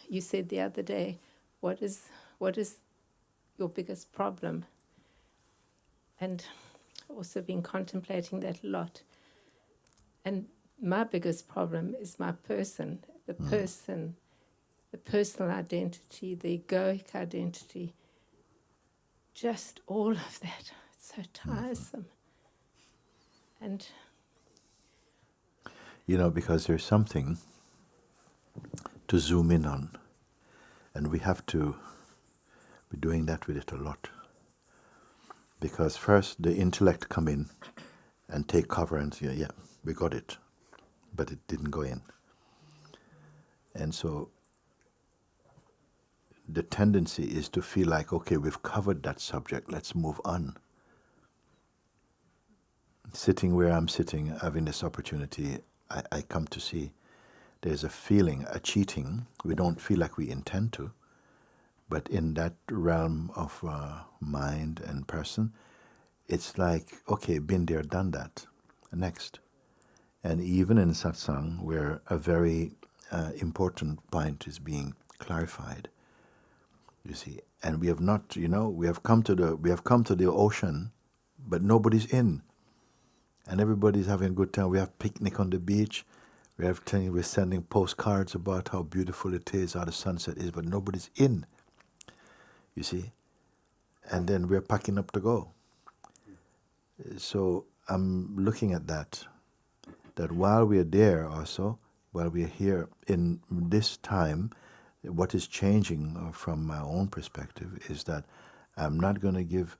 you said the other day, what is your biggest problem? And I've also been contemplating that a lot. And my biggest problem is my person, the personal identity, the egoic identity. Just all of that. It's so tiresome. And because there's something to zoom in on, and we have to be doing that with it a lot. Because first the intellect come in and take cover and say, yeah, we got it, but it didn't go in. And so the tendency is to feel like, okay, we've covered that subject, let's move on. Sitting where I'm sitting, having this opportunity, I come to see there's a feeling, a cheating. We don't feel like we intend to, but in that realm of mind and person, it's like, okay, been there, done that, next. And even in satsang, where a very important point is being clarified, you see, and we have not, we have come to the ocean, but nobody's in. And everybody's having a good time. We have picnic on the beach. We're sending postcards about how beautiful it is, how the sunset is, but nobody's in. You see? And then we're packing up to go. So I'm looking at that while we're there also, while we're here in this time, what is changing from my own perspective is that I'm not going to give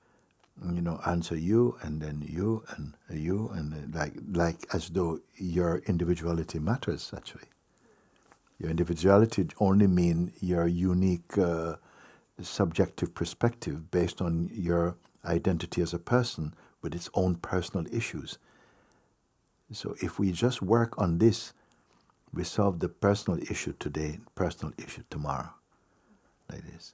answer you and then you and you and like as though your individuality matters. Actually, your individuality only means your unique subjective perspective based on your identity as a person with its own personal issues. So if we just work on this, we solve the personal issue today, personal issue tomorrow, like this.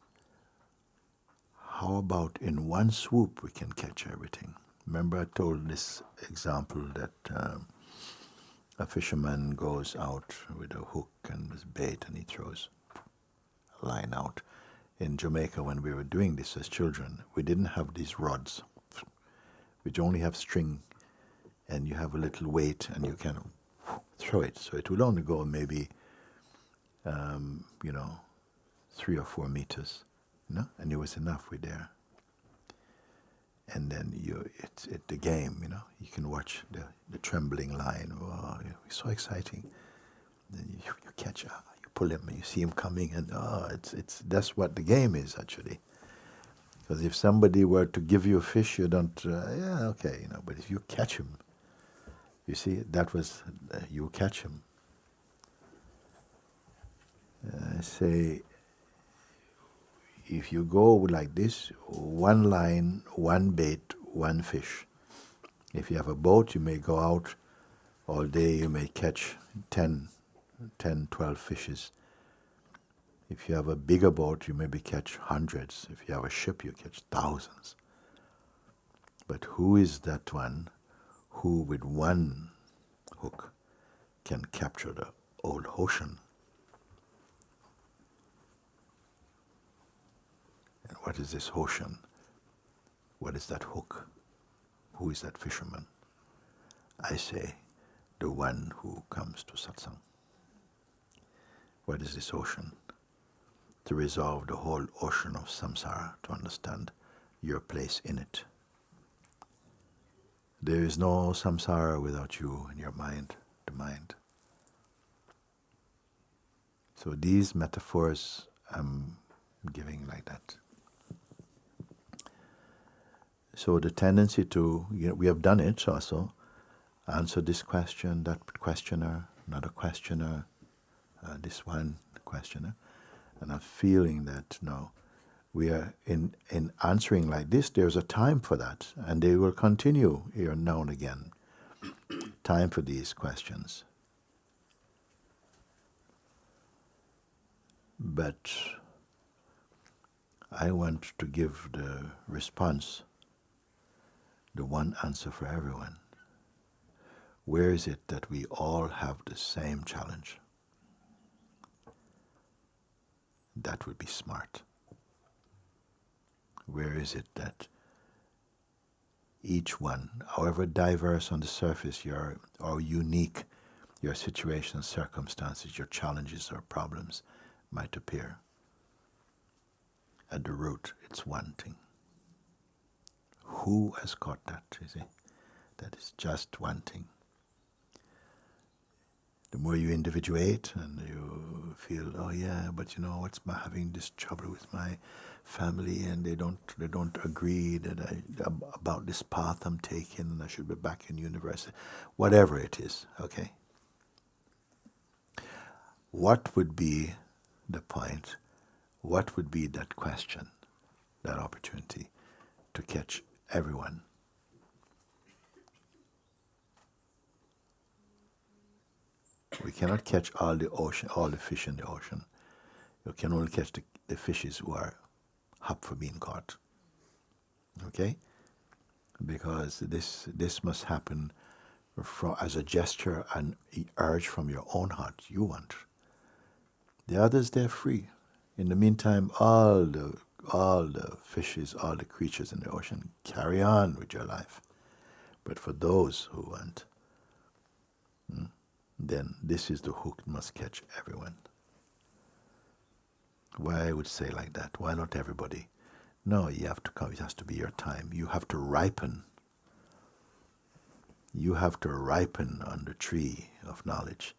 How about in one swoop we can catch everything? Remember I told this example that a fisherman goes out with a hook and his bait and he throws a line out. In Jamaica, when we were doing this as children, we didn't have these rods, which only have string, and you have a little weight and you can throw it. So it would only go maybe, 3 or 4 meters. And it was enough with there. And then it's the game, you can watch the trembling line. Oh, it's so exciting. Then you catch, you pull him, and you see him coming, and that's what the game is actually. Because if somebody were to give you a fish, you don't, okay, but if you catch him, you see, that was, you catch him. I say, if you go like this, one line, one bait, one fish. If you have a boat, you may go out all day, you may catch 10, 12 fishes. If you have a bigger boat, you maybe catch hundreds. If you have a ship, you catch thousands. But who is that one who with one hook can capture the whole ocean? And what is this ocean? What is that hook? Who is that fisherman? I say, the one who comes to satsang. What is this ocean? To resolve the whole ocean of samsara, to understand your place in it. There is no samsara without you and your mind, the mind. So these metaphors I'm giving like that. So the tendency to, we have done it also, answer this question, that questioner, another questioner, this one questioner, and I'm feeling that no, we are in answering like this, there's a time for that, and they will continue here now and again. Time for these questions. But I want to give the response, the one answer for everyone. Where is it that we all have the same challenge? that would be smart. Where is it that each one, however diverse on the surface or unique your situations, circumstances, your challenges or problems might appear, at the root it's one thing. Who has caught that, you see? That is just one thing. The more you individuate and you feel, oh yeah, but you know, I'm having this trouble with my family and they don't agree about this path I'm taking and I should be back in university. Whatever it is, okay? What would be the point? What would be that question, that opportunity to catch everyone? We cannot catch all the fish in the ocean. You can only catch the fishes who are up for being caught. Okay? Because this must happen as a gesture and urge from your own heart. You want. The others, they're free. In the meantime, all the fishes, all the creatures in the ocean, carry on with your life. But for those who want, then this is the hook that must catch everyone. Why I would say like that? Why not everybody? No, you have to come. It has to be your time. You have to ripen. You have to ripen on the tree of knowledge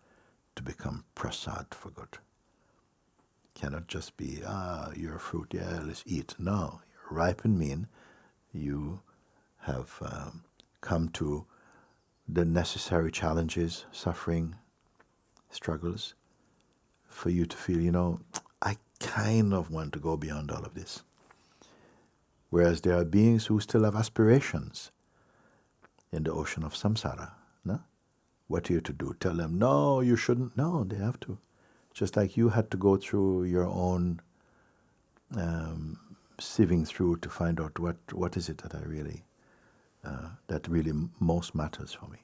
to become prasad for good. Cannot just be, you're a fruit, yeah, let's eat. No, ripen mean you have come to the necessary challenges, suffering, struggles, for you to feel, you know, I kind of want to go beyond all of this. Whereas there are beings who still have aspirations in the ocean of samsara. No? What are you to do? Tell them, no, you shouldn't. No, they have to. Just like you had to go through your own sieving through to find out what is it that that really most matters for me.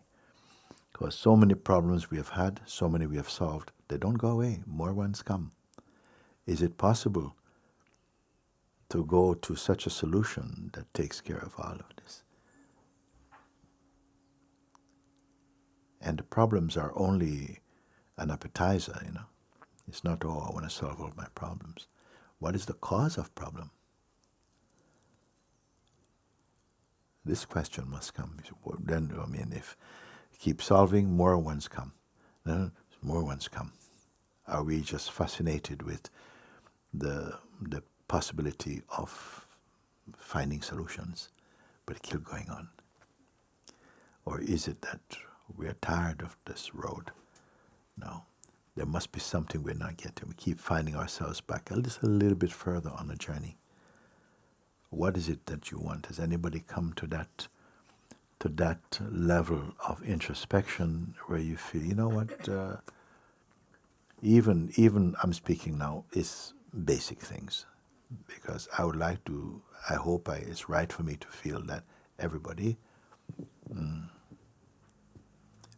Because so many problems we have had, so many we have solved, they don't go away. More ones come. Is it possible to go to such a solution that takes care of all of this? And the problems are only an appetizer, you know. It's not, oh, I want to solve all my problems. What is the cause of problem? This question must come. Then, I mean, if you keep solving, more ones come. Then more ones come. Are we just fascinated with the possibility of finding solutions, but keep going on? Or is it that we are tired of this road? No. There must be something we're not getting. We keep finding ourselves back just a little bit further on the journey. What is it that you want? Has anybody come to that level of introspection where you feel, you know what, even I'm speaking now, is basic things. Because I would like to, I hope it's right for me to feel that everybody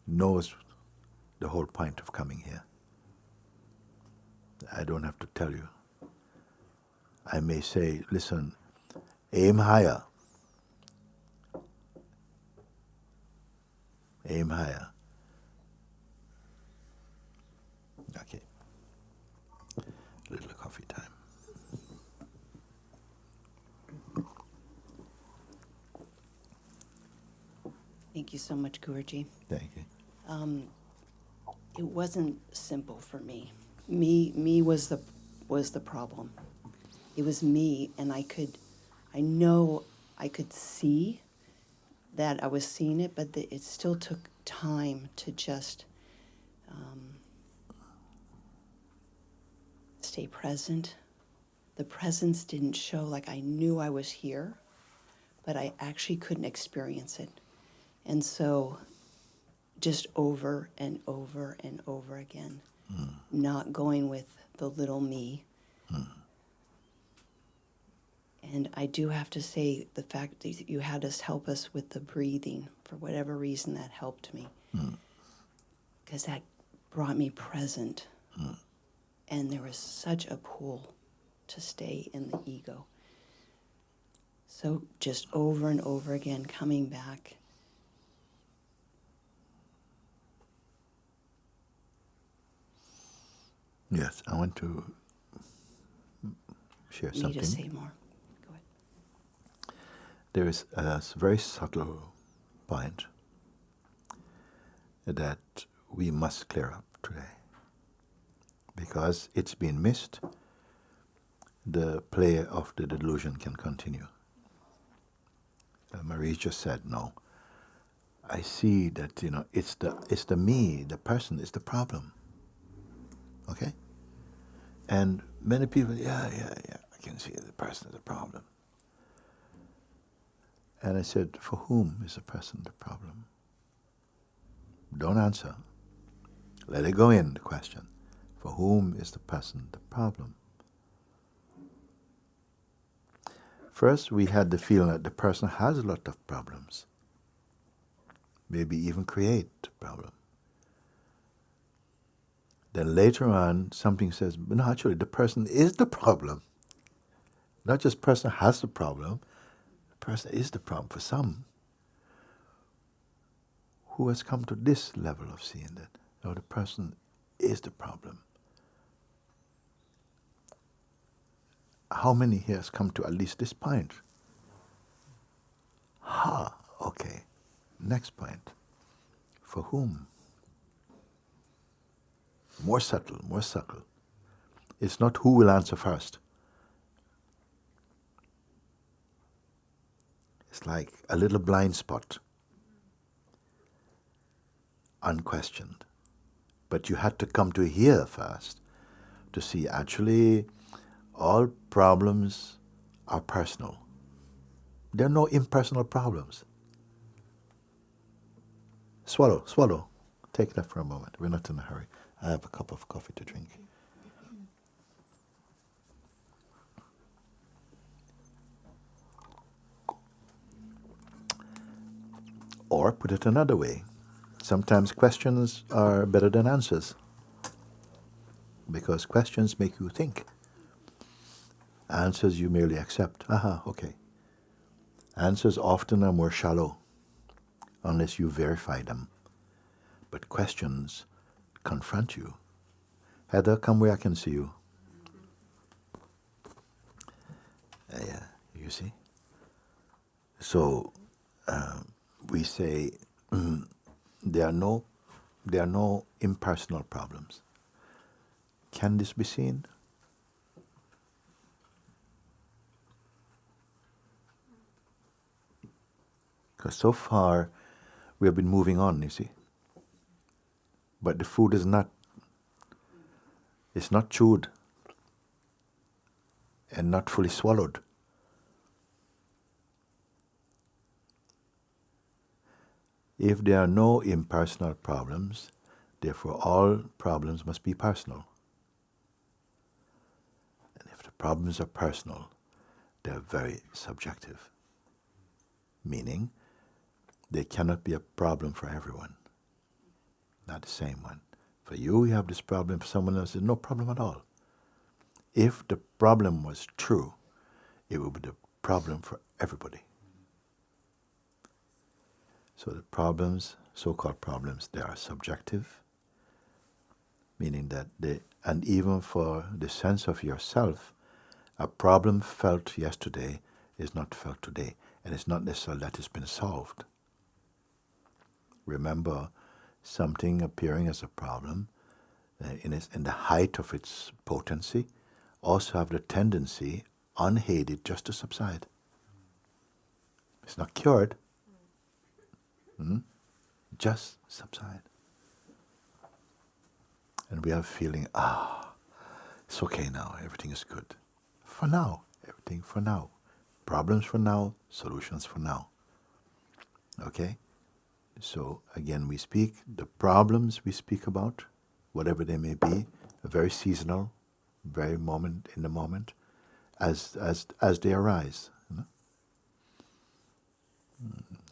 knows the whole point of coming here. I don't have to tell you. I may say, listen, aim higher. Aim higher. Okay. A little coffee time. Thank you so much, Guruji. Thank you. It wasn't simple for me. Me was the problem. It was me, and I know I could see that I was seeing it, but it still took time to just stay present. The presence didn't show, like I knew I was here, but I actually couldn't experience it. And so just over and over and over again, not going with the little me. And I do have to say, the fact that you had us help us with the breathing, for whatever reason, that helped me. Because that brought me present. And there was such a pull to stay in the ego. So just over and over again, coming back. Yes, I want to share Me something. to say more. Go ahead. There is a very subtle point that we must clear up today. Because it's been missed, the play of the delusion can continue. Marie just said, no, I see that, it's the me, the person is the problem. Okay? And many people, yeah, I can see the person is the problem. And I said, for whom is the person the problem? Don't answer. Let it go in, the question. For whom is the person the problem? First, we had the feeling that the person has a lot of problems. Maybe even create a problem. Then later on, something says, but no, actually, the person is the problem. Not just person has the problem, the person is the problem for some. Who has come to this level of seeing that, no, the person is the problem. How many here has come to at least this point? Okay. Next point. For whom? More subtle, more subtle. It's not who will answer first. It's like a little blind spot. Unquestioned. But you had to come to here first to see actually all problems are personal. There are no impersonal problems. Swallow, swallow. Take that for a moment. We're not in a hurry. I have a cup of coffee to drink. Or put it another way. Sometimes questions are better than answers. Because questions make you think. Answers you merely accept. Okay. Answers often are more shallow, unless you verify them. But questions confront you. Heather, come where I can see you. Yeah, you see? So, we say there are no impersonal problems. Can this be seen? Because so far we have been moving on, you see. But the food is not chewed and not fully swallowed. If there are no impersonal problems, therefore all problems must be personal. And if the problems are personal, they are very subjective. Meaning, they cannot be a problem for everyone. Not the same one. For you have this problem, for someone else, there's no problem at all. If the problem was true, it would be the problem for everybody. So the problems, so-called problems, they are subjective, meaning that and even for the sense of yourself, a problem felt yesterday is not felt today, and it's not necessarily that it's been solved. Remember, something appearing as a problem, in the height of its potency, also have the tendency, unheeded, just to subside. It's not cured. Just subside. And we have a feeling, it's okay now, everything is good. For now, everything for now. Problems for now, solutions for now. Okay? So again, we speak, the problems we speak about, whatever they may be, are very seasonal, very moment in the moment, as they arise. You know?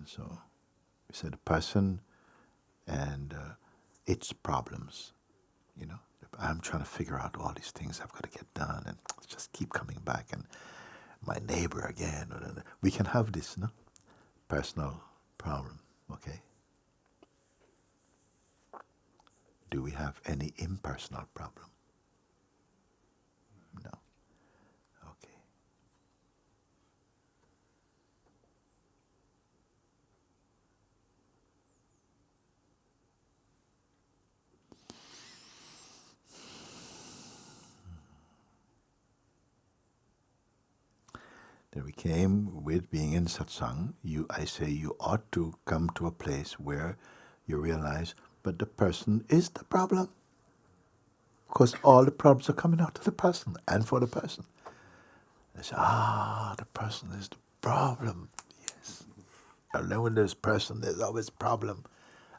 So we said the person and its problems, the I'm trying to figure out all these things I've got to get done, and just keep coming back, and my neighbor again. We can have this, no? Personal problem, okay? Do we have any impersonal problem? No. Okay. Then we came with being in satsang. I say you ought to come to a place where you realize, but the person is the problem. Because all the problems are coming out of the person and for the person. They say, the person is the problem. Yes. And then when there's person, there's always problem.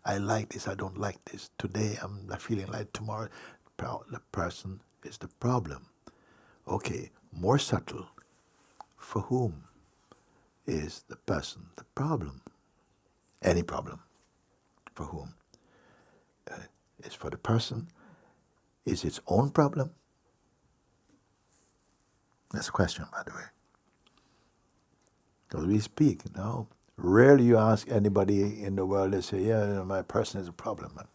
I like this, I don't like this. Today I'm not feeling like tomorrow. The person is the problem. Okay, more subtle. For whom is the person the problem? Any problem. For whom? It's for the person. Is its own problem? That's a question, by the way. Because we speak, rarely you ask anybody in the world, they say, yeah, my person is a problem. Man.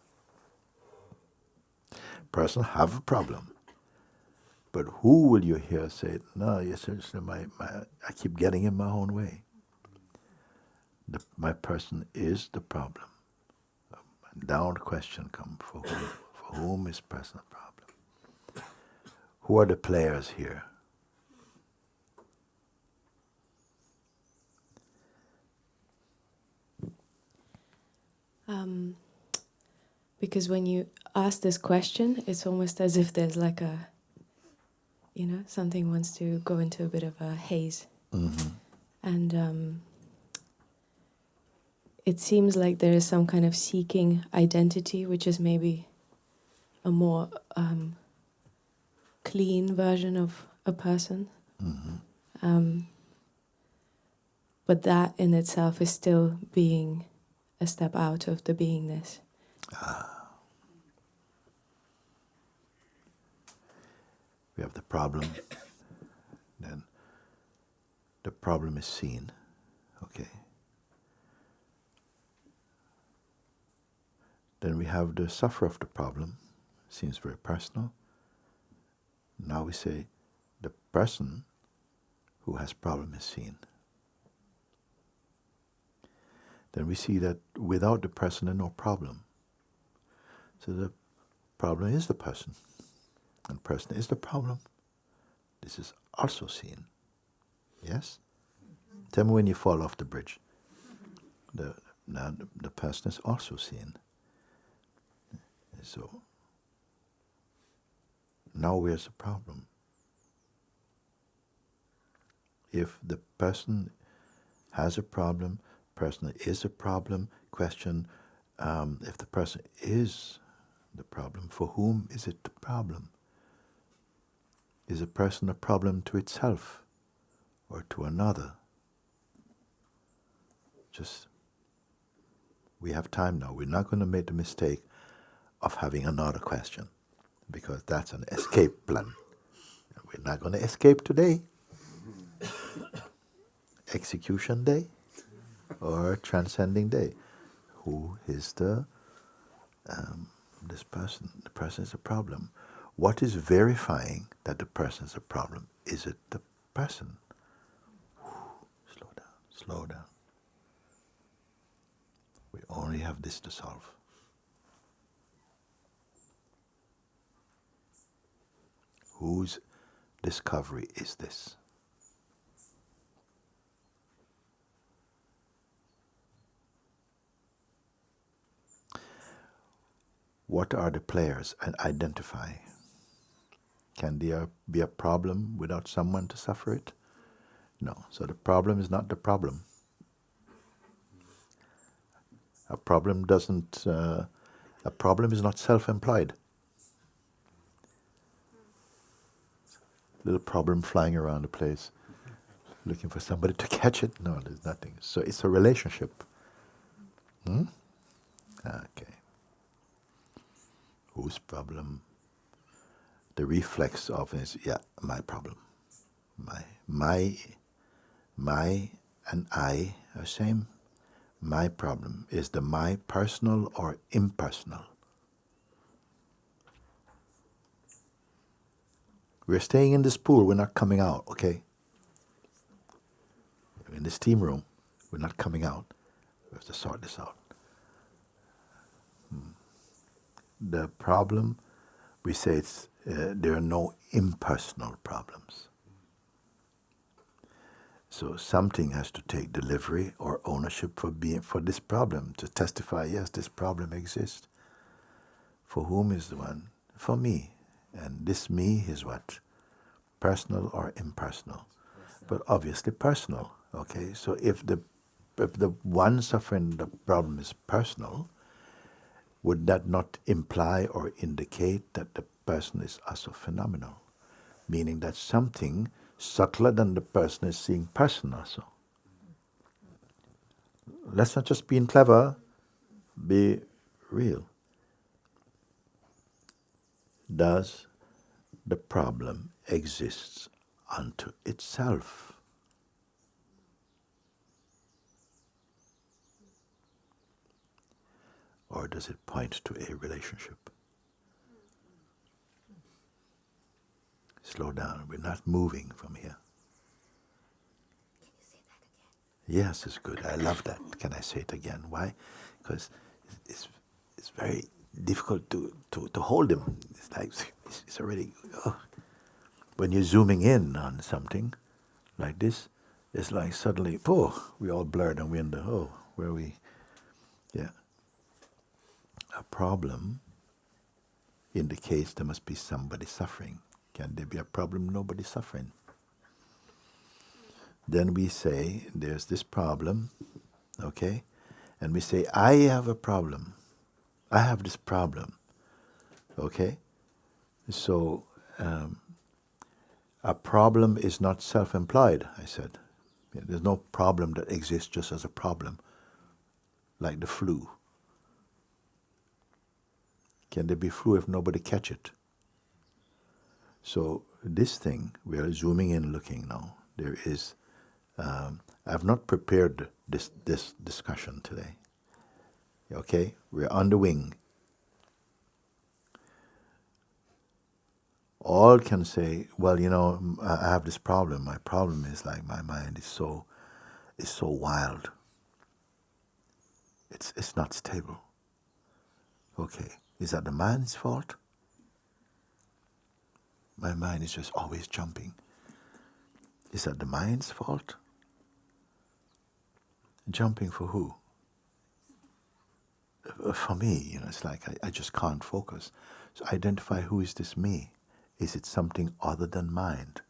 Person have a problem. But who will you hear say, no, yes, I keep getting in my own way. My person is the problem. Down the question comes, for whom is person a problem? Who are the players here? Because when you ask this question, it's almost as if there's like a, something wants to go into a bit of a haze. Mm-hmm. And it seems like there is some kind of seeking identity, which is maybe a more clean version of a person. Mm-hmm. But that in itself is still being a step out of the beingness. We have the problem. Then the problem is seen. Okay. Then we have the sufferer of the problem. Seems very personal. Now we say the person who has problem is seen. Then we see that without the person there's no problem. So the problem is the person. And person is the problem. This is also seen. Yes? Tell me when you fall off the bridge. The person is also seen. So now where's the problem? If the person has a problem, person is a problem, question, if the person is the problem, for whom is it the problem? Is a person a problem to itself or to another? We have time now. We're not going to make the mistake of having another question, because that's an escape plan. We're not going to escape today. Execution day or transcending day. Who is this person? The person is a problem. What is verifying that the person is a problem? Is it the person? Slow down, slow down. We only have this to solve. Whose discovery is this? What are the players? And identify. Can there be a problem without someone to suffer it? No. So the problem is not the problem. A problem is not self-employed. Little problem flying around the place, looking for somebody to catch it. No, there's nothing. So it's a relationship. Okay. Whose problem the reflex of is, yeah, my problem. My and I are same. My problem. Is the my personal or impersonal? We're staying in this pool, we're not coming out, okay? In this steam room, we're not coming out. We have to sort this out. The problem, we say it's there are no impersonal problems. So something has to take delivery or ownership for this problem, to testify, yes, this problem exists. For whom is the one? For me. And this me is what? Personal or impersonal? But obviously personal, okay? So if the one suffering the problem is personal, would that not imply or indicate that the person is also phenomenal? Meaning that something subtler than the person is seeing person also. Let's not just being clever, be real. Does the problem exist unto itself? Or does it point to a relationship? Slow down. We're not moving from here. Can you say that again? Yes, it's good. I love that. Can I say it again? Why? Because it's very difficult to hold him. It's like it's already. Oh. When you're zooming in on something like this, it's like suddenly, oh, we all blurred and we're in the where are we? Yeah. A problem indicates there must be somebody suffering. Can there be a problem? Nobody suffering. Then we say, there's this problem, okay? And we say, I have a problem. I have this problem, okay? So, a problem is not self-implied, I said. There's no problem that exists just as a problem, like the flu. Can there be flu if nobody catch it? So this thing, we are zooming in, looking now. There is, I've not prepared this discussion today. Okay, we're on the wing. All can say, well, you know, I have this problem. My problem is like my mind is so wild. It's not stable. Okay, is that the mind's fault? My mind is just always jumping. Is that the mind's fault? Jumping for who? For me, you know, it's like I just can't focus. So identify, who is this me? Is it something other than mind?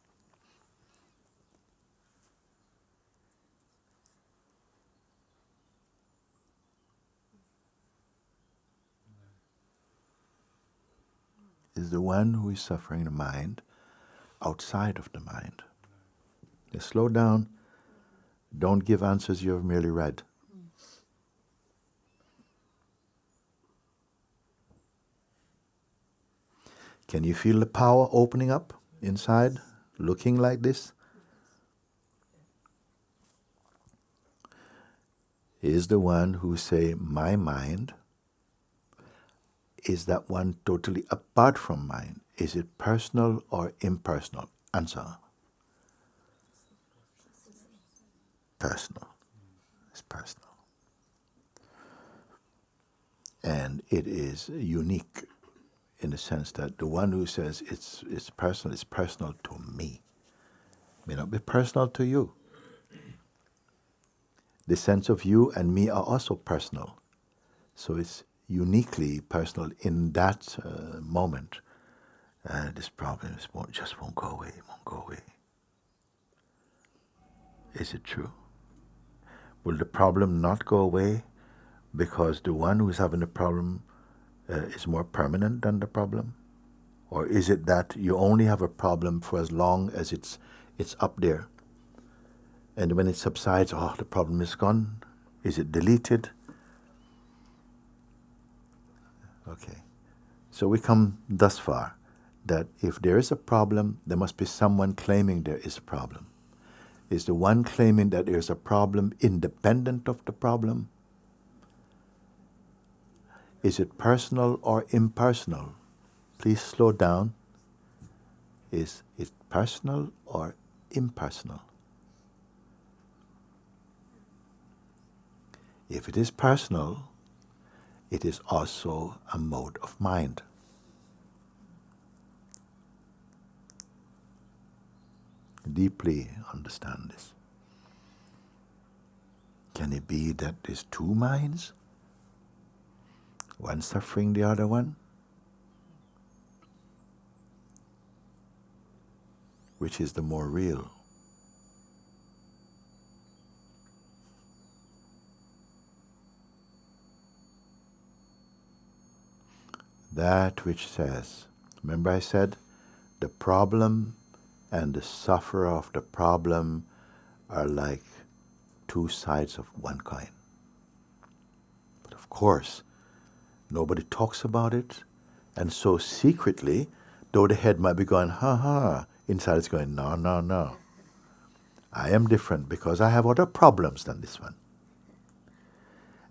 Is the one who is suffering the mind outside of the mind? Just slow down. Don't give answers you have merely read. Can you feel the power opening up inside, looking like this? Is the one who say, my mind, is that one totally apart from mind? Is it personal or impersonal? Answer. Personal. It's personal. And it is unique in the sense that the one who says it's personal to me. May not be personal to you. The sense of you and me are also personal. So it's uniquely personal in that moment. This problem just won't go away, won't go away. Is it true? Will the problem not go away because the one who is having the problem is more permanent than the problem? Or is it that you only have a problem for as long as it's up there? And when it subsides, the problem is gone? Is it deleted? Okay. So we come thus far. that if there is a problem, there must be someone claiming there is a problem. Is the one claiming that there is a problem independent of the problem? Is it personal or impersonal? Please slow down. Is it personal or impersonal? If it is personal, it is also a mode of mind. Deeply understand this. Can it be that there's two minds? One suffering the other one? Which is the more real? That which says, remember I said, the problem and the sufferer of the problem are like two sides of one coin. But of course, nobody talks about it, and so secretly, though the head might be going, ha ha, inside it's going, no, no, no. I am different because I have other problems than this one.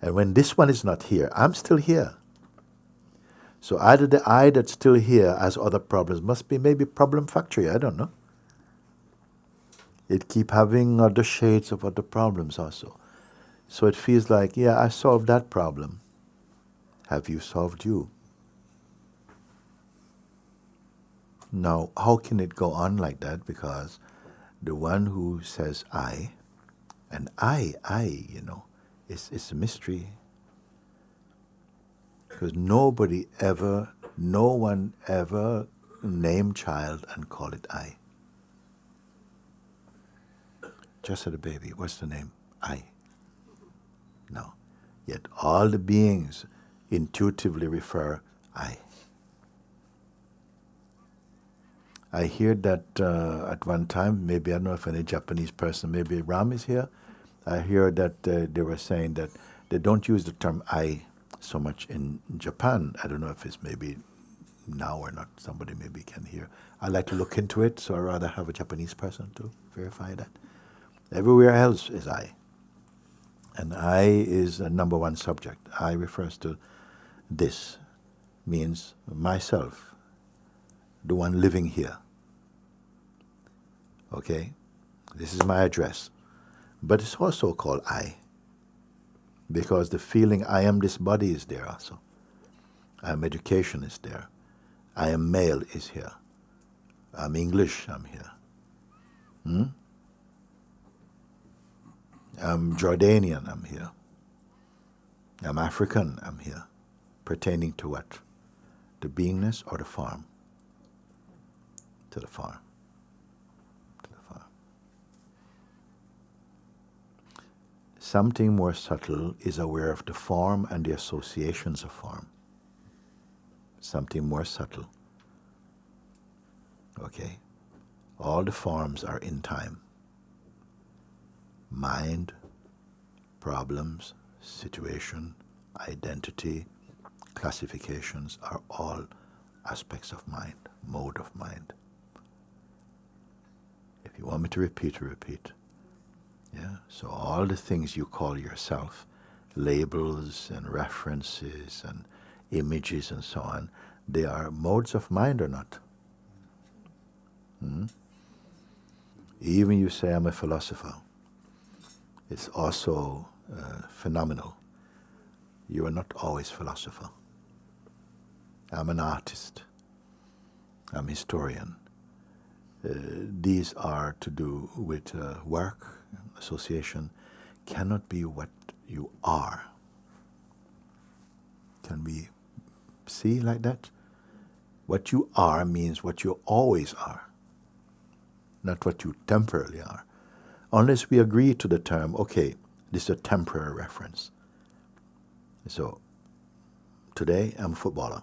And when this one is not here, I'm still here. So either the I that's still here has other problems, must be maybe problem factory, I don't know. It keep having other shades of other problems also. So it feels like, yeah, I solved that problem. Have you solved you? Now, how can it go on like that? Because the one who says I, and I, it's a mystery. Because no one ever name child and call it I. Just as a baby, what's the name? I. No. Yet all the beings intuitively refer I. I hear that at one time, maybe I don't know if any Japanese person, maybe Ram is here. I hear that they were saying that they don't use the term I so much in Japan. I don't know if it's maybe now or not. Somebody maybe can hear. I'd like to look into it, so I'd rather have a Japanese person to verify that. Everywhere else is I. And I is a number one subject. I refers to this, means myself, the one living here. Okay? This is my address. But it's also called I, because the feeling I am this body is there also. I am education is there. I am male is here. I'm English, I'm here. I'm Jordanian, I'm here. I'm African, I'm here. Pertaining to what? The beingness or the farm? To the farm. To the farm. Something more subtle is aware of the form and the associations of form. Something more subtle. Okay? All the forms are in time. Mind, problems, situation, identity, classifications are all aspects of mind, mode of mind. If you want me to repeat, repeat. Yeah? So all the things you call yourself, labels and references and images and so on, they are modes of mind or not? Even you say I'm a philosopher. It's also phenomenal. You are not always philosopher. I'm an artist. I'm historian. These are to do with work, association, cannot be what you are. Can we see like that? What you are means what you always are, not what you temporarily are. Unless we agree to the term, okay, this is a temporary reference. So, today I'm a footballer.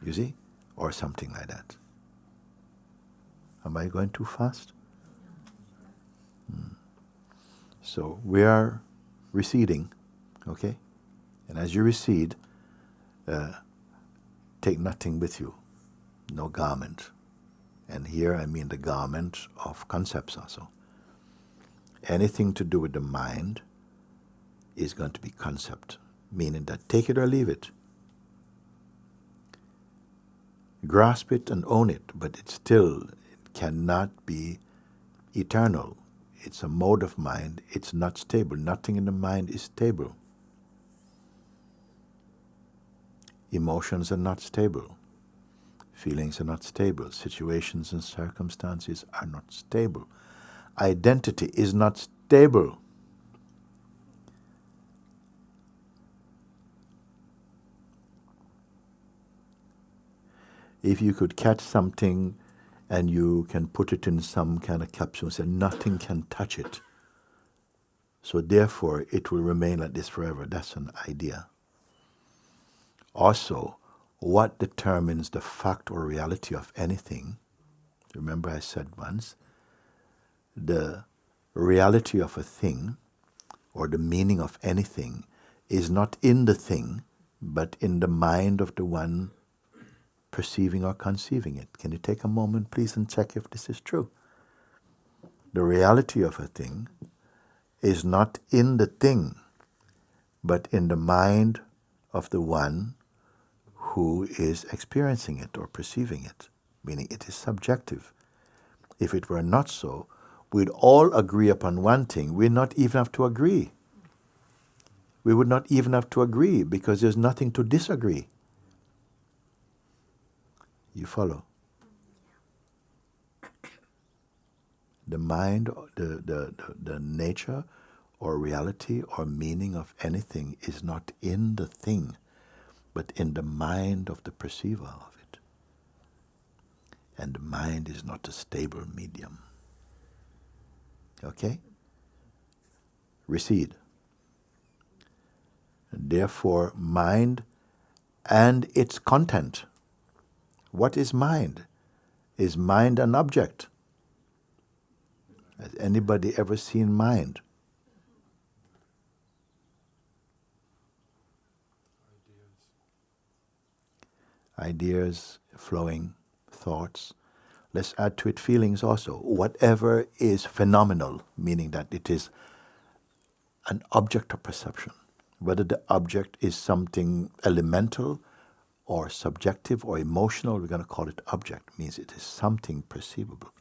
You see? Or something like that. Am I going too fast? So, we are receding, okay? And as you recede, take nothing with you, no garment. And here I mean the garment of concepts also. Anything to do with the mind is going to be concept, meaning that take it or leave it. Grasp it and own it, but it cannot be eternal. It's a mode of mind. It's not stable. Nothing in the mind is stable. Emotions are not stable. Feelings are not stable. Situations and circumstances are not stable. Identity is not stable. If you could catch something and you can put it in some kind of capsule and say nothing can touch it, so therefore it will remain like this forever, that's an idea. Also, what determines the fact or reality of anything? Remember I said once, the reality of a thing or the meaning of anything is not in the thing, but in the mind of the one perceiving or conceiving it. Can you take a moment, please, and check if this is true? The reality of a thing is not in the thing, but in the mind of the one who is experiencing it or perceiving it, meaning it is subjective. If it were not so, we'd all agree upon one thing. We'd not even have to agree. We would not even have to agree because there's nothing to disagree. You follow? The mind, the nature or reality or meaning of anything is not in the thing, but in the mind of the perceiver of it. And the mind is not a stable medium. Okay? Recede. And therefore, mind and its content. What is mind? Is mind an object? Has anybody ever seen mind? Ideas, flowing, thoughts. Let's add to it feelings also. Whatever is phenomenal, meaning that it is an object of perception. Whether the object is something elemental or subjective or emotional, we're going to call it object. Means it is something perceivable.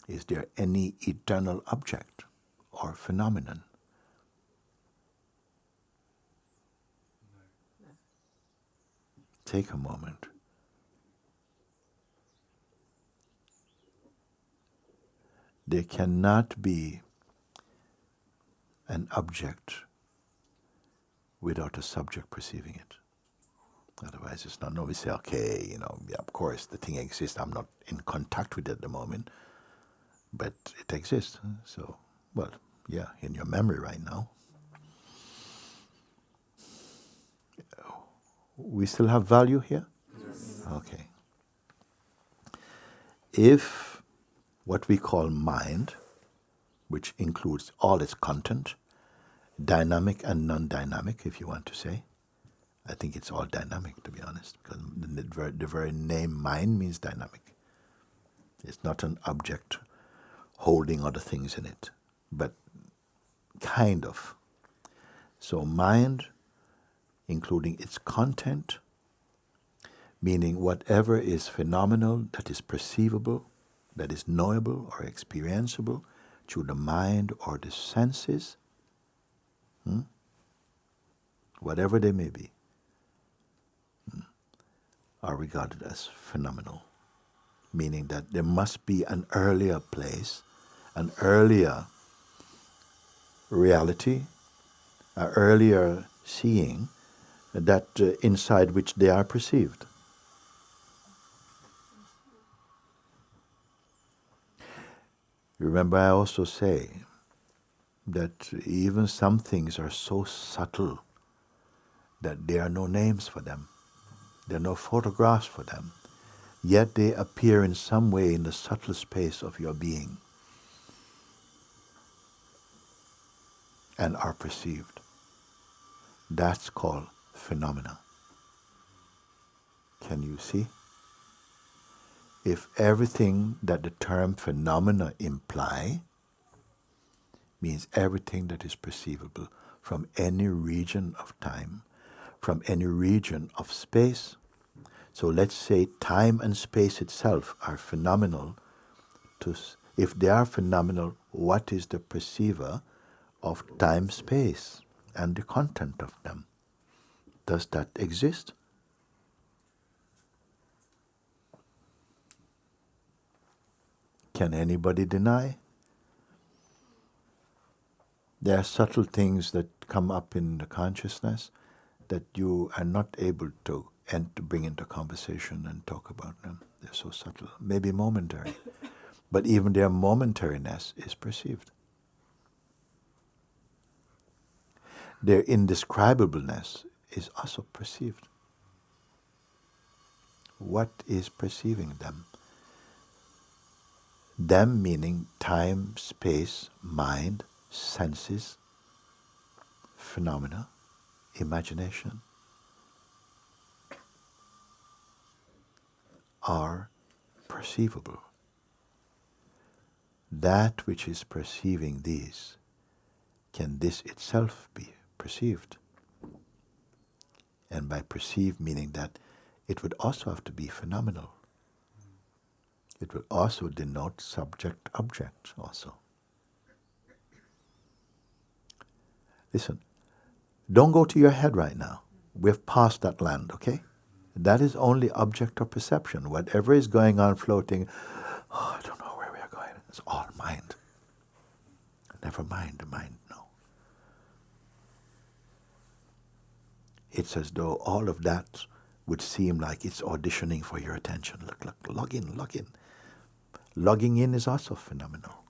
Is there any eternal object or phenomenon? Take a moment. There cannot be an object without a subject perceiving it. Otherwise it's not, no, we say, okay, yeah, of course the thing exists, I'm not in contact with it at the moment, but it exists. So, well, yeah, in your memory right now. We still have value here? Yes. Okay. If what we call mind, which includes all its content, dynamic and non-dynamic, if you want to say. I think it's all dynamic, to be honest, because the very name mind means dynamic. It's not an object holding other things in it, but kind of. So mind, including its content, meaning whatever is phenomenal, that is perceivable, that is knowable or experienceable through the mind or the senses, whatever they may be, are regarded as phenomenal, meaning that there must be an earlier place, an earlier reality, an earlier seeing that inside which they are perceived. Remember, I also say that even some things are so subtle that there are no names for them. There are no photographs for them. Yet they appear in some way in the subtle space of your being and are perceived. That's called phenomena. Can you see? If everything that the term phenomena imply means everything that is perceivable from any region of time, from any region of space. So let's say time and space itself are phenomenal. If they are phenomenal, what is the perceiver of time, space, and the content of them? Does that exist? Can anybody deny? There are subtle things that come up in the consciousness that you are not able to bring into conversation and talk about them. They're so subtle, maybe momentary. But even their momentariness is perceived. Their indescribableness is also perceived. What is perceiving them? Them meaning time, space, mind, senses, phenomena, imagination, are perceivable. That which is perceiving these, can this itself be perceived? And by perceived meaning that it would also have to be phenomenal. It will also denote subject-object also. Listen, don't go to your head right now. We've passed that land, okay? That is only object of perception. Whatever is going on floating, oh, I don't know where we are going. It's all mind. Never mind the mind, no. It's as though all of that would seem like it's auditioning for your attention. Look, log in, log in. Logging in is also phenomenal.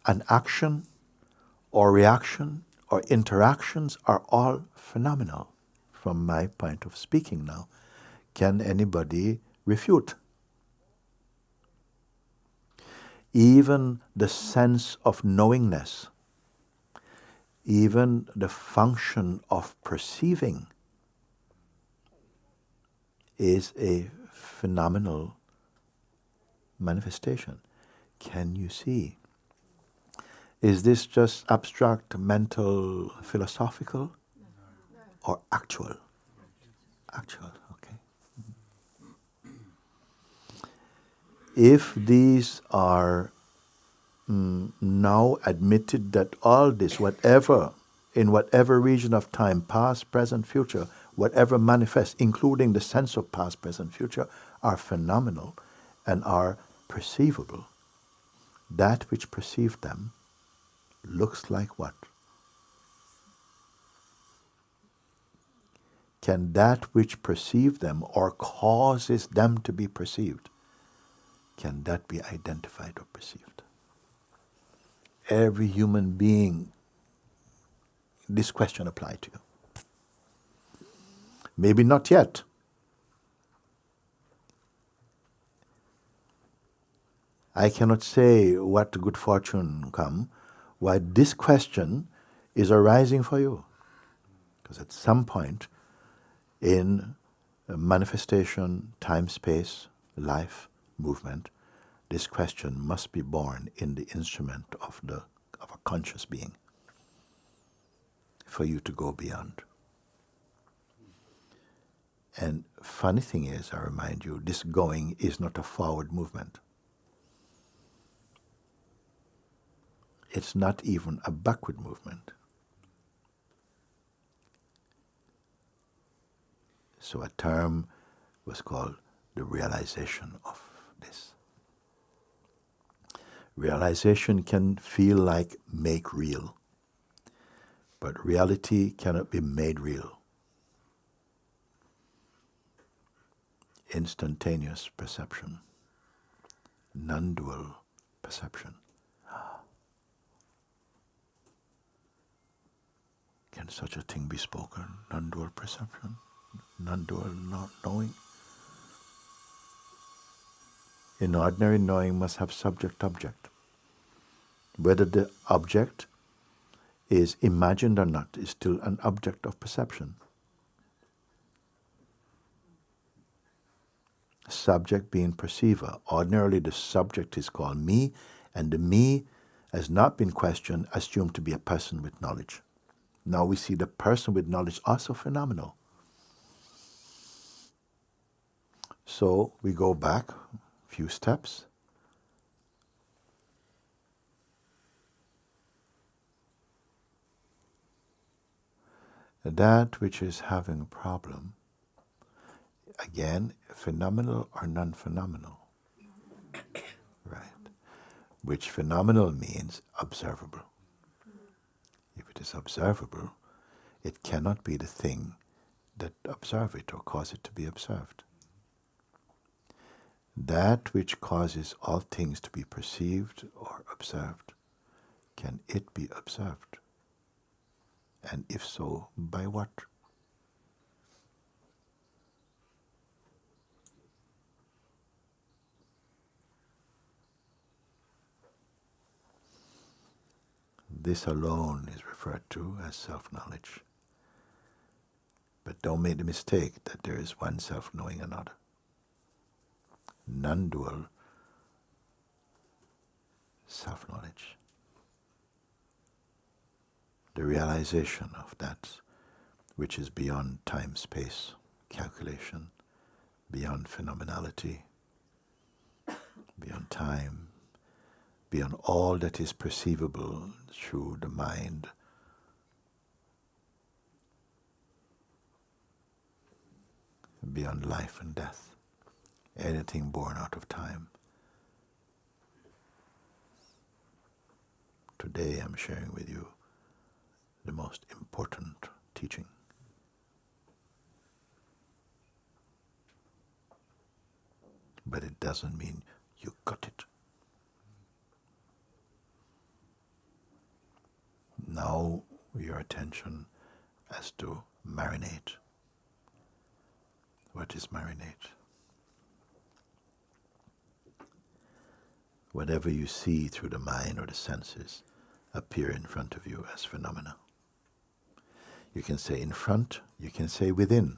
An action or reaction or interactions are all phenomenal from my point of speaking now. Can anybody refute? Even the sense of knowingness, even the function of perceiving is a phenomenal manifestation. Can you see? Is this just abstract, mental, philosophical, or actual? Actual, okay. If these are now admitted that all this, in whatever region of time, past, present, future, whatever manifests, including the sense of past, present, future, are phenomenal and are perceivable, that which perceived them looks like what? Can that which perceived them or causes them to be perceived, can that be identified or perceived? Every human being, this question applies to you. Maybe not yet. I cannot say what good fortune come why this question is arising for you. Because at some point in manifestation, time, space, life, movement, this question must be born in the instrument of a conscious being for you to go beyond. And funny thing is, I remind you, this going is not a forward movement. It's not even a backward movement. So a term was called the realization of this. Realization can feel like make real, but reality cannot be made real. Instantaneous perception, non-dual perception. Can such a thing be spoken? Non-dual perception, non-dual not knowing. In ordinary knowing must have subject-object. Whether the object is imagined or not, is still an object of perception. Subject being perceiver. Ordinarily the subject is called me, and the me has not been questioned, assumed to be a person with knowledge. Now we see the person with knowledge also phenomenal. So we go back a few steps. That which is having a problem, again, phenomenal or non-phenomenal, right? Which phenomenal means observable. If it is observable, it cannot be the thing that observe it or cause it to be observed. That which causes all things to be perceived or observed, can it be observed? And if so, by what? This alone is referred to as self-knowledge. But don't make the mistake that there is one self knowing another. Non-dual self-knowledge. The realization of that which is beyond time-space calculation, beyond phenomenality, beyond time, beyond all that is perceivable through the mind. Beyond life and death, anything born out of time. Today I'm sharing with you the most important teaching. But it doesn't mean you got it. Now your attention has to marinate. What is marinate? Whatever you see through the mind or the senses appear in front of you as phenomena. You can say in front, you can say within.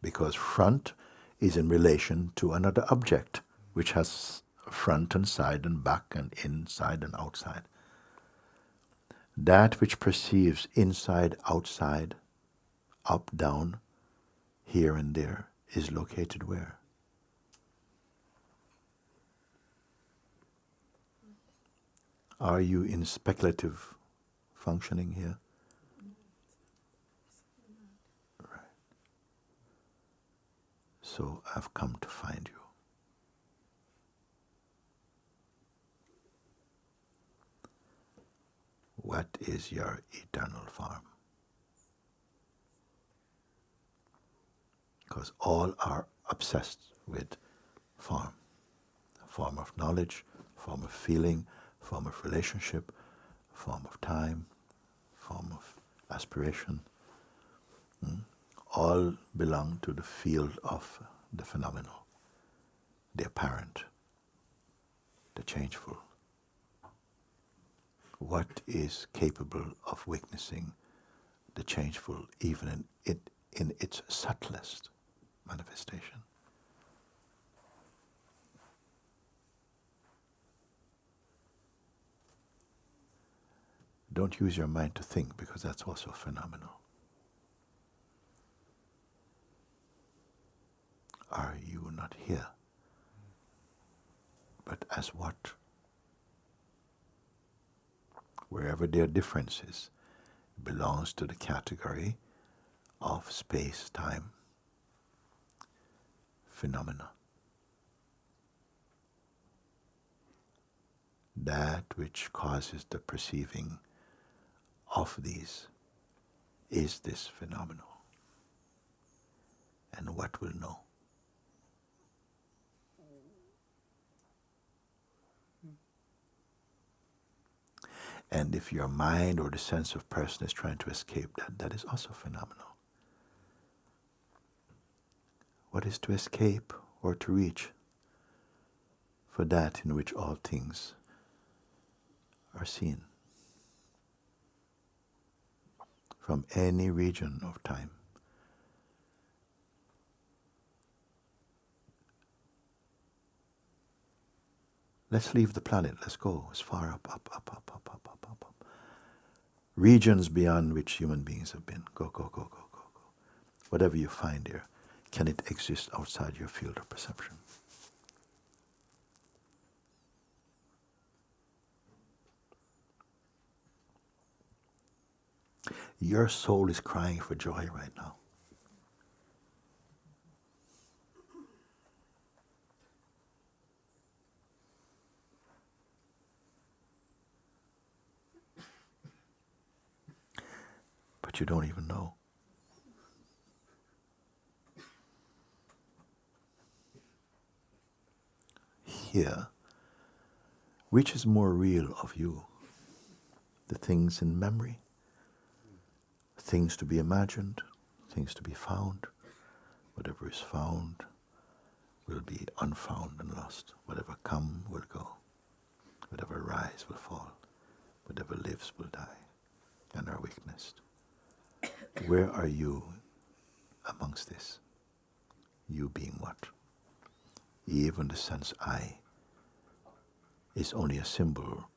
Because front is in relation to another object, which has front and side and back and inside and outside. That which perceives inside, outside, up, down, here and there, is located where? Are you in speculative functioning here? Right. So I've come to find you. What is your eternal form? Because all are obsessed with form. Form of knowledge, form of feeling, form of relationship, form of time, form of aspiration. All belong to the field of the phenomenal, the apparent, the changeful. What is capable of witnessing the changeful even in its subtlest manifestation? Don't use your mind to think, because that's also phenomenal. Are you not here? But as what? Wherever there are differences, it belongs to the category of space-time phenomena. That which causes the perceiving of these is this phenomenal. And what will know? And if your mind or the sense of person is trying to escape that, that is also phenomenal. What is to escape or to reach? For that in which all things are seen. from any region of time. Let's leave the planet. Let's go as far up, up, up, up, up, up, up, up, up. Regions beyond which human beings have been. Go, go, go, go, go, go. Whatever you find here, can it exist outside your field of perception? Your soul is crying for joy right now. But you don't even know. Here, which is more real of you? The things in memory? Things to be imagined? Things to be found? Whatever is found will be unfound and lost. Whatever come will go. Whatever rise will fall. Whatever lives will die and are witnessed. Where are you amongst this? You being what? Even the sense I is only a symbol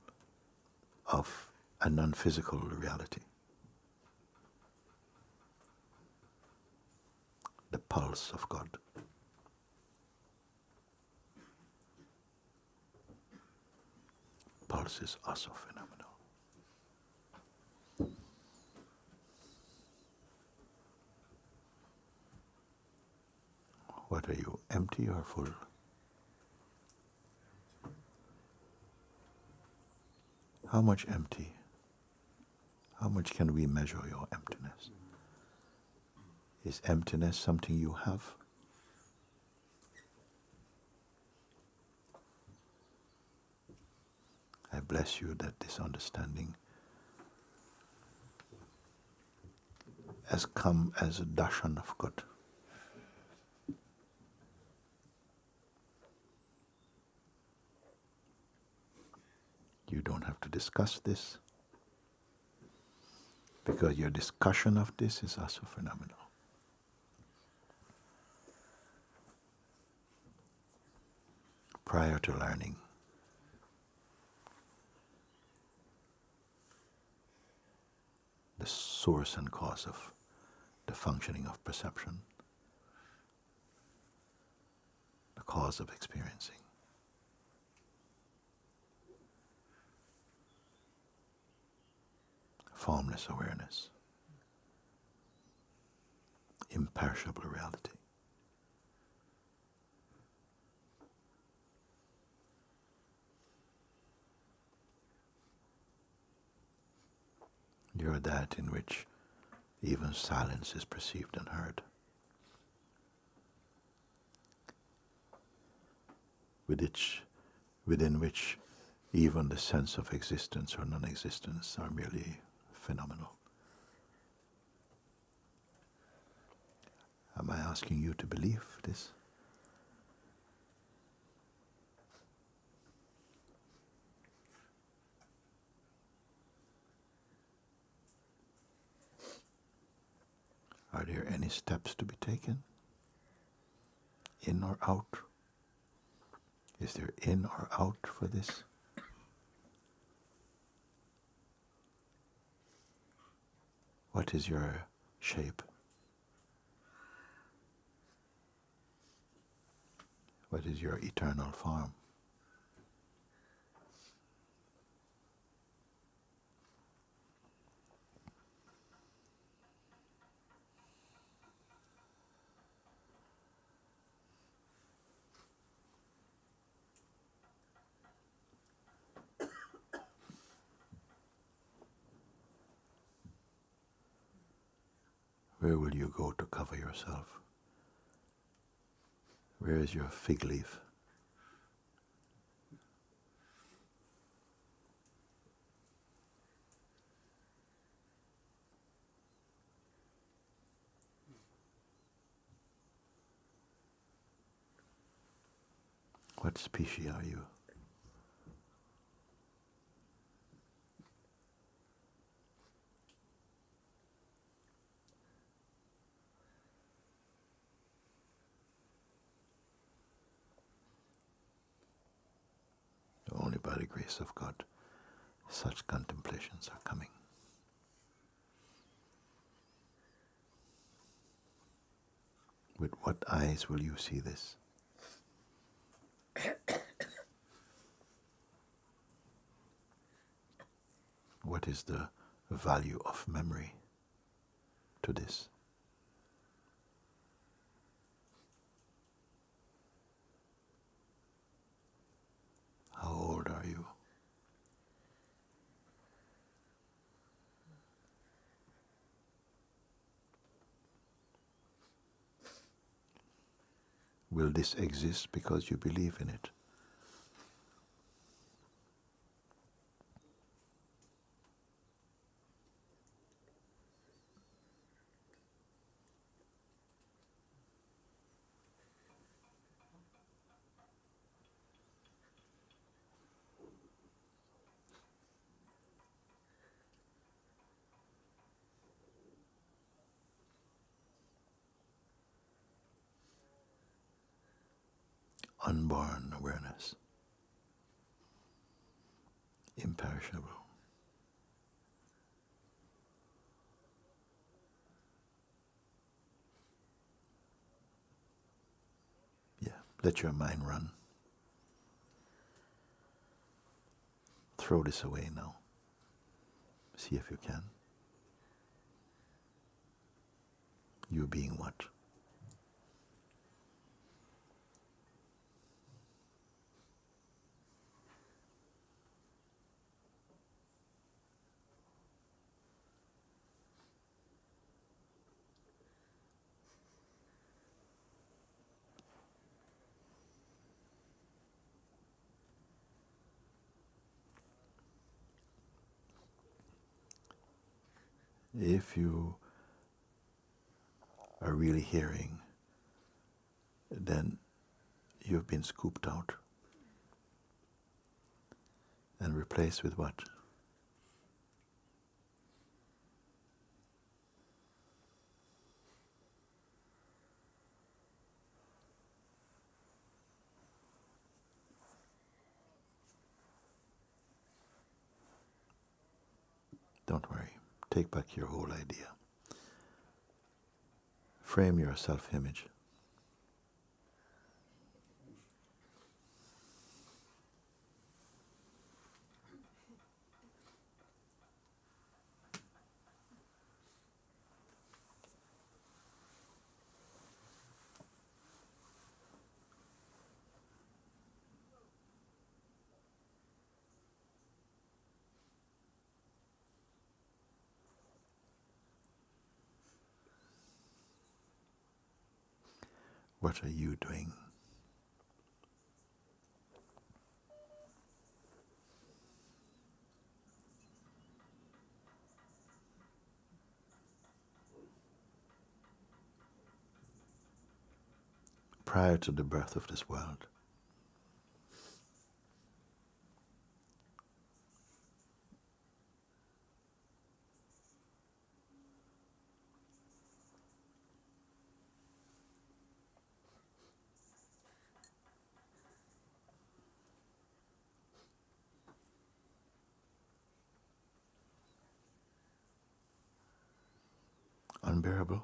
of a non-physical reality. The pulse of God. Pulse is also phenomenal. What are you, empty or full? How much empty? How much can we measure your emptiness? Is emptiness something you have? I bless you that this understanding has come as a darshan of God. You don't have to discuss this, because your discussion of this is also phenomenal. Prior to learning, the source and cause of the functioning of perception, the cause of experiencing, formless awareness, imperishable reality. You're that in which even silence is perceived and heard. Within which even the sense of existence or non-existence are merely phenomenal. Am I asking you to believe this? Are there any steps to be taken? In or out? Is there in or out for this? What is your shape? What is your eternal form? Where will you go to cover yourself? Where is your fig leaf? What species are you? by the grace of God, such contemplations are coming. With what eyes will you see this? What is the value of memory to this? How old are you? Will this exist because you believe in it? Unborn awareness, imperishable. Yeah, let your mind run. Throw this away now. See if you can. You being what? If you are really hearing, then you've been scooped out and replaced with what? Don't worry. Take back your whole idea. Frame your self-image. What are you doing? Prior to the birth of this world, unbearable.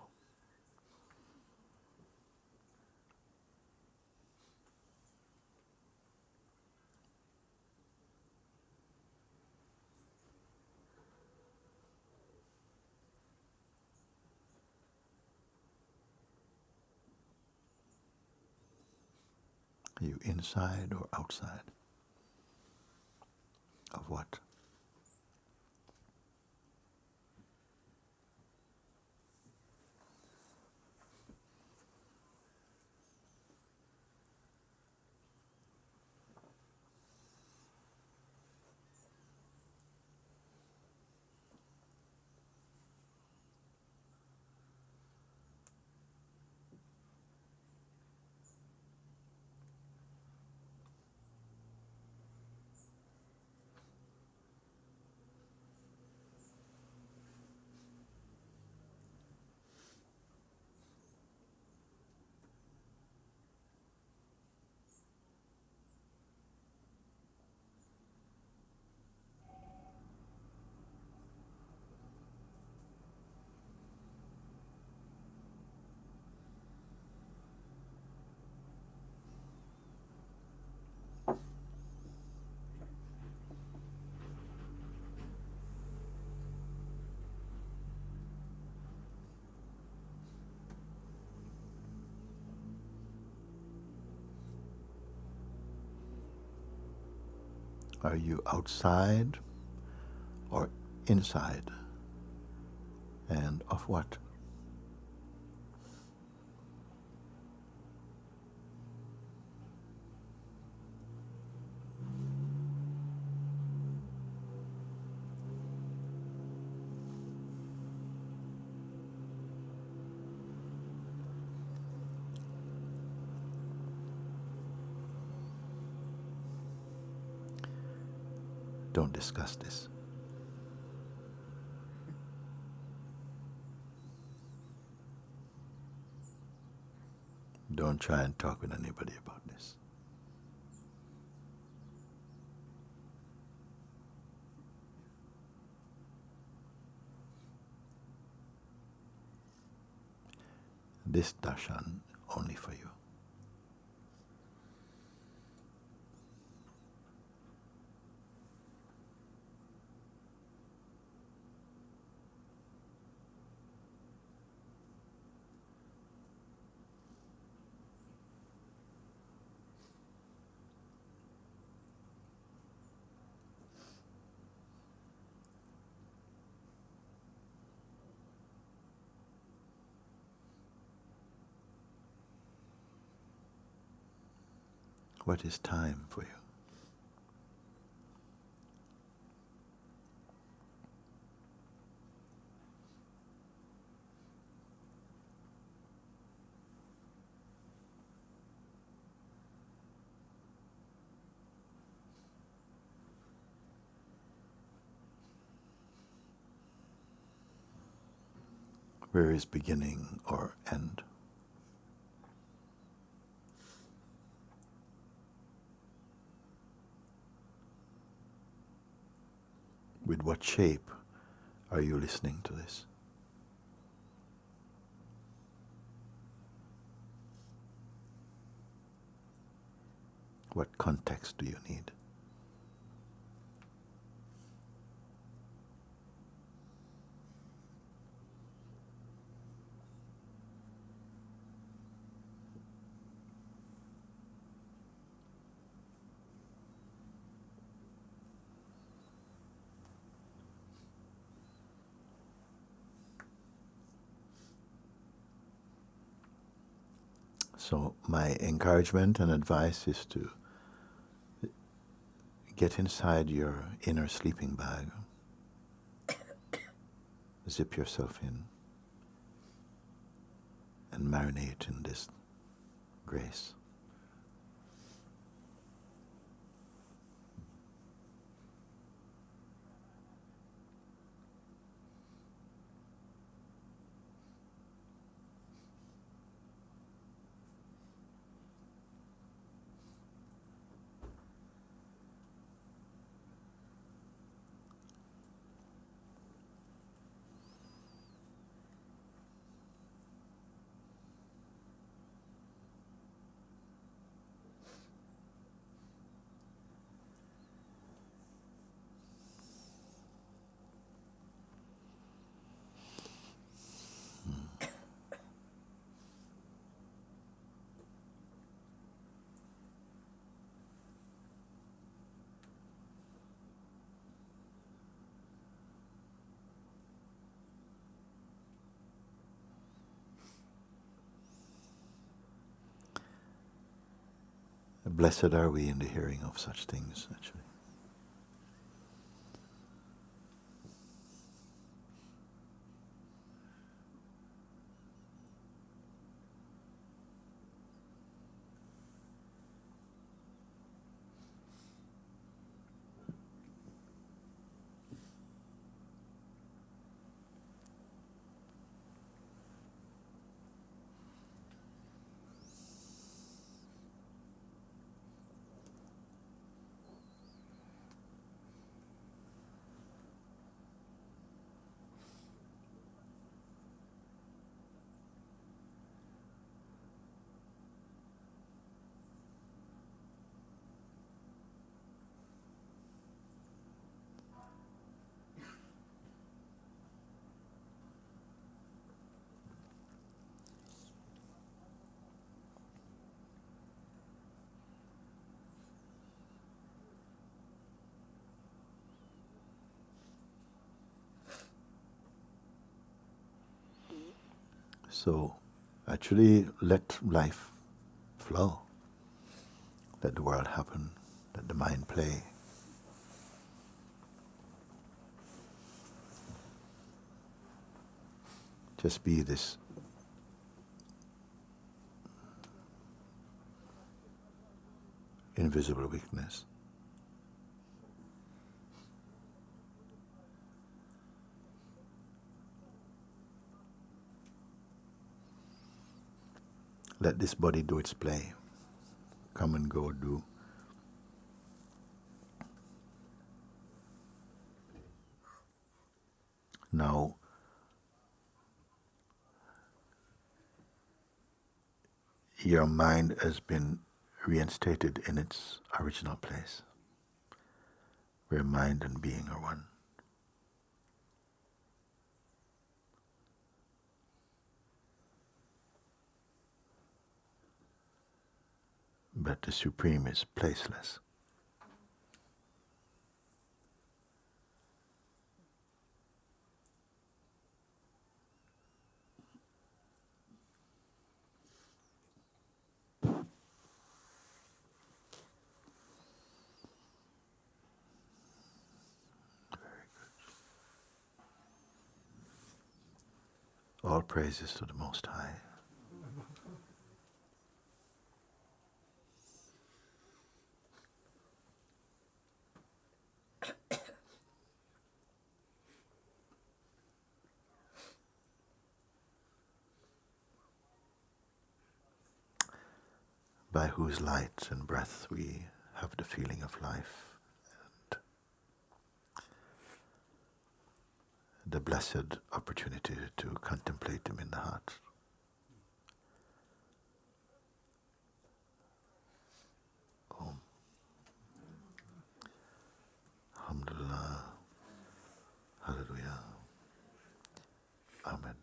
Are you inside or outside of what? Are you outside or inside? And of what? Don't discuss this. Don't try and talk with anybody about this. This darshan only for you. What is time for you? Where is beginning or end? With what shape are you listening to this? What context do you need? So my encouragement and advice is to get inside your inner sleeping bag, zip yourself in, and marinate in this grace. Blessed are we in the hearing of such things, actually. So actually let life flow. Let the world happen. Let the mind play. Just be this invisible witness. Let this body do its play. Come and go, do. Now, your mind has been reinstated in its original place, where mind and being are one. But the Supreme is placeless. All praises to the Most High. By whose light and breath we have the feeling of life and the blessed opportunity to contemplate Him in the heart. Om. Alhamdulillah. Hallelujah. Amen.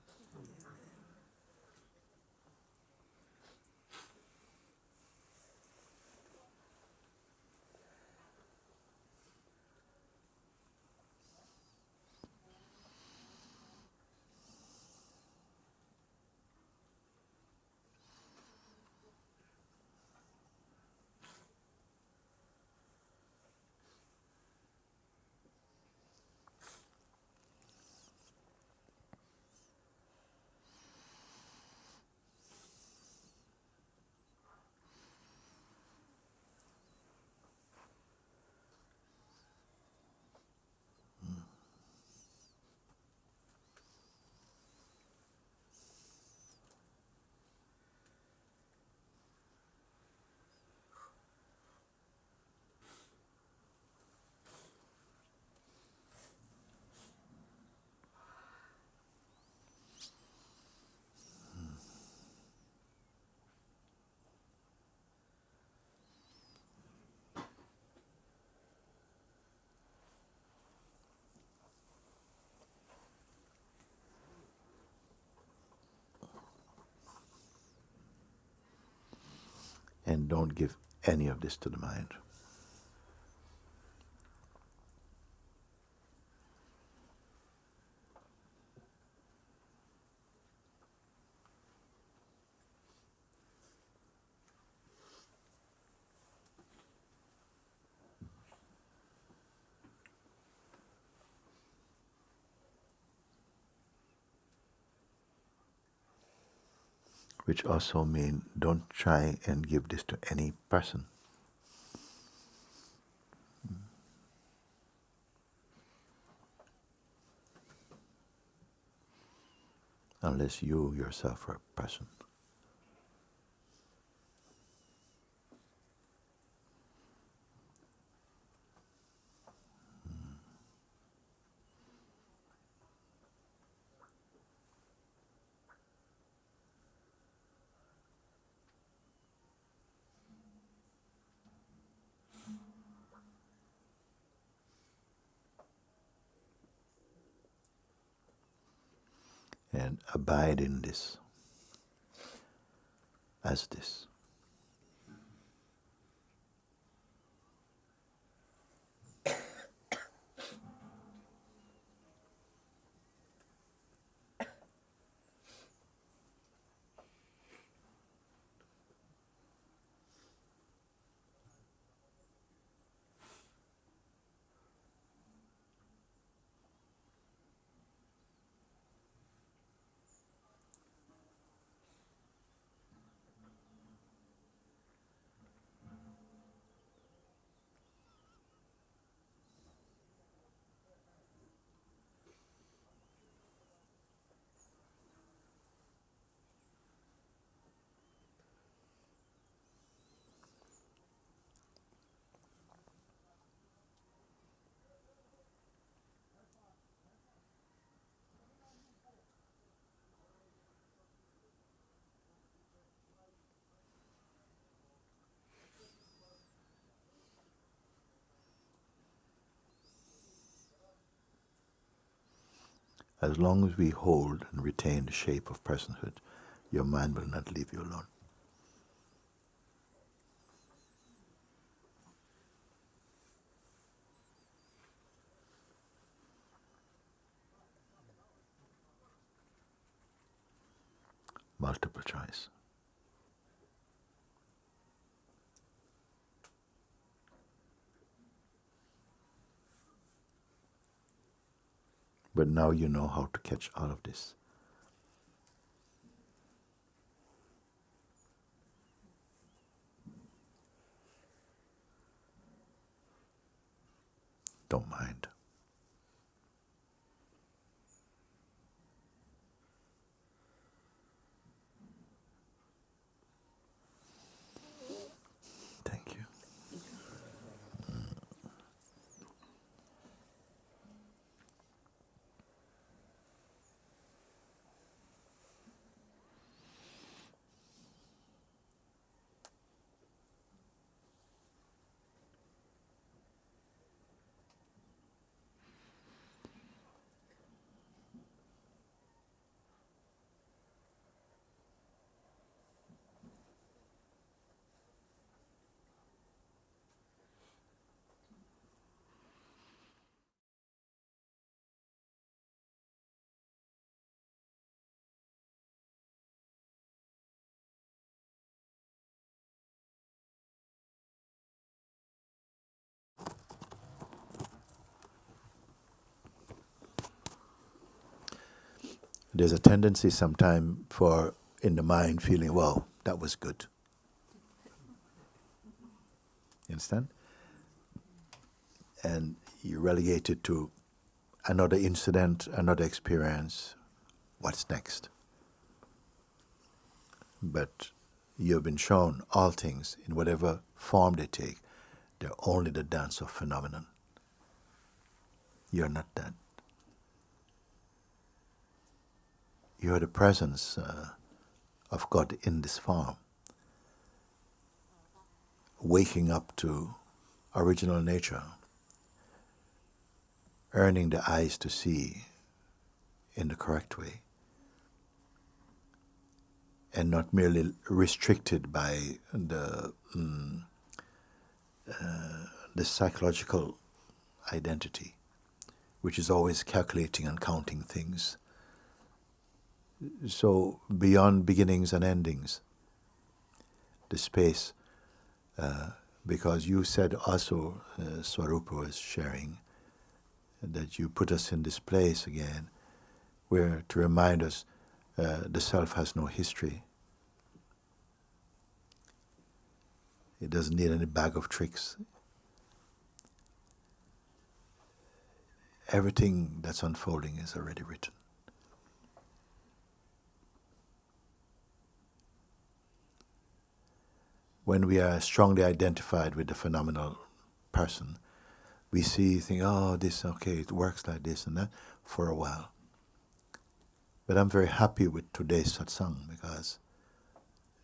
And don't give any of this to the mind. Which also means don't try and give this to any person. Unless you yourself are a person. And abide in this, as this. As long as we hold and retain the shape of personhood, your mind will not leave you alone. Multiple choice. But now you know how to catch all of this. Don't mind. Thank you. There's a tendency sometime for in the mind feeling, well, that was good. You understand? And you relegate it to another incident, another experience. What's next? But you've been shown all things, in whatever form they take, they're only the dance of phenomenon. You're not that. You're the presence of God in this form, waking up to original nature, earning the eyes to see in the correct way, and not merely restricted by the psychological identity, which is always calculating and counting things. So beyond beginnings and endings, the space, because you said also, Swarupa was sharing, that you put us in this place again, where to remind us the self has no history. It doesn't need any bag of tricks. Everything that's unfolding is already written. When we are strongly identified with the phenomenal person, we think, oh, this, okay, it works like this and that for a while. But I'm very happy with today's satsang, because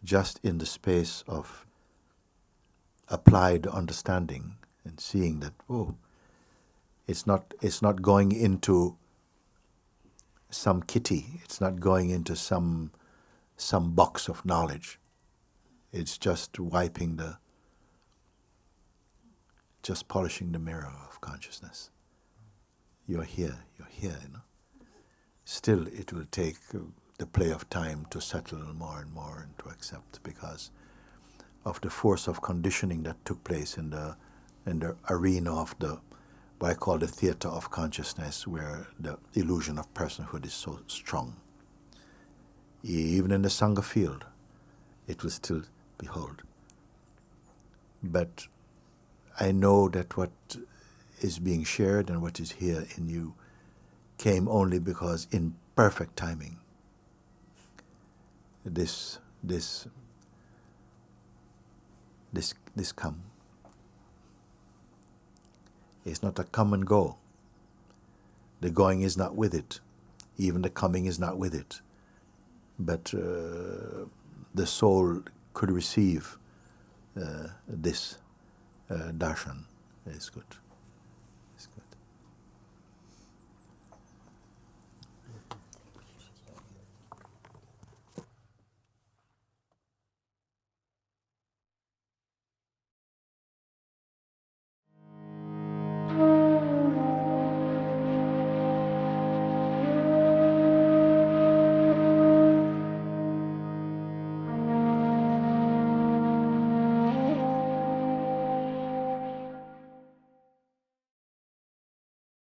just in the space of applied understanding and seeing that, oh, it's not going into some kitty, it's not going into some box of knowledge. It's just just polishing the mirror of consciousness. You're here, you know. Still, it will take the play of time to settle more and more and to accept, because of the force of conditioning that took place in the arena of what I call the theater of consciousness, where the illusion of personhood is so strong. Even in the Sangha field, it will still behold. But I know that what is being shared and what is here in you came only because in perfect timing this come. It's not a come and go. The going is not with it. Even the coming is not with it. But the soul could receive this darshan. It's good.